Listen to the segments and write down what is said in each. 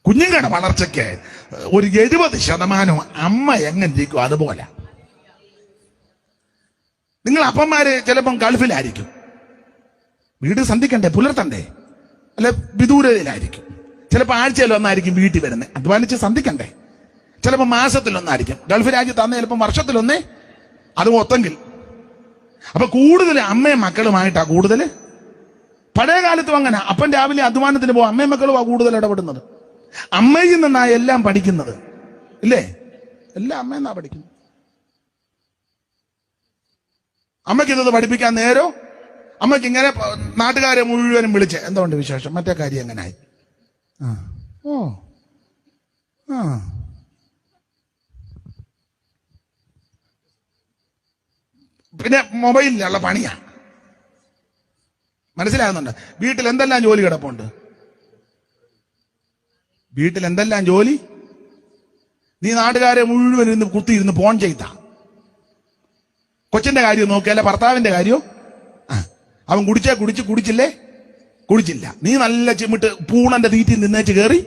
കുഞ്ഞുങ്ങളുടെ വളർച്ചയ്ക്ക് ഒരു 70% അമ്മ എങ്ങനെ ഇരിക്കും അതുപോലെ. നിങ്ങൾ അപ്പന്മാര് ചിലപ്പം ഗൾഫിലായിരിക്കും, വീട് സന്ധിക്കണ്ടേ, പുലർത്തണ്ടേ, അല്ല വിദൂരയിലായിരിക്കും. ചിലപ്പോൾ ആഴ്ചയിലൊന്നായിരിക്കും വീട്ടിൽ വരുന്നത്, അധ്വാനിച്ച് സന്ധിക്കണ്ടേ. ചിലപ്പോൾ മാസത്തിലൊന്നായിരിക്കും, ഗൾഫ് രാജ്യത്ത് ചിലപ്പോൾ വർഷത്തിലൊന്നേ, അത് മൊത്തെങ്കിൽ. അപ്പൊ കൂടുതൽ അമ്മയും മക്കളുമായിട്ടാ കൂടുതൽ. പഴയ കാലത്തും അങ്ങനെ, അപ്പൻ രാവിലെ അധ്വാനത്തിന് പോകും, അമ്മയും മക്കളും കൂടുതൽ ഇടപെടുന്നത്. അമ്മയിൽ നിന്നാ എല്ലാം പഠിക്കുന്നത്, ഇല്ലേ? എല്ലാം അമ്മയെന്നാ പഠിക്കുന്നത്. അമ്മയ്ക്ക് ഇന്നത് പഠിപ്പിക്കാൻ നേരോ? അമ്മയ്ക്ക് ഇങ്ങനെ നാട്ടുകാരെ മുഴുവനും വിളിച്ച് എന്തുകൊണ്ട് വിശേഷം, മറ്റേ കാര്യം എങ്ങനായി, ഓ ആ പിന്നെ മൊബൈലിലുള്ള പണിയാ. മനസ്സിലാകുന്നുണ്ട്? വീട്ടിൽ എന്തെല്ലാം ജോലി കിടപ്പുണ്ട്, വീട്ടിൽ എന്തെല്ലാം ജോലി. നീ നാട്ടുകാരെ മുഴുവൻ ഇരുന്ന് കുത്തിയിരുന്ന് ഫോൺ ചെയ്ത. കൊച്ചിന്റെ കാര്യം നോക്കിയല്ല, ഭർത്താവിന്റെ കാര്യം. അവൻ കുടിച്ചില്ലേ, കുടിച്ചില്ല. നീ നല്ല ചിമിട്ട് പൂണന്റെ തീറ്റി നിന്നേച്ച് കയറി.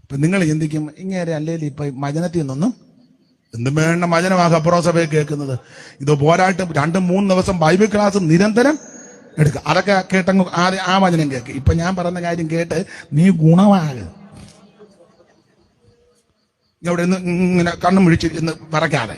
ഇപ്പൊ നിങ്ങൾ ചിന്തിക്കും, ഇങ്ങനെ അല്ലെങ്കിൽ ഇപ്പൊ മജനത്തിൽ നിന്നൊന്നും എന്തും വേണ്ട മജനമാക അപ്പുറം സഭയെ കേൾക്കുന്നത്. ഇത് പോരാട്ട് 2-3 ദിവസം ബൈബിൾ ക്ലാസ് നിരന്തരം എടുക്കുക. അതൊക്കെ കേട്ടങ്ങ് ആ വചനം കേൾക്ക്. ഇപ്പൊ ഞാൻ പറയുന്ന കാര്യം കേട്ട് നീ ഗുണമാകുക. ഇവിടെ നിന്ന് ഇങ്ങനെ കണ്ണും മിഴിച്ച് ഇന്ന് പറക്കാതെ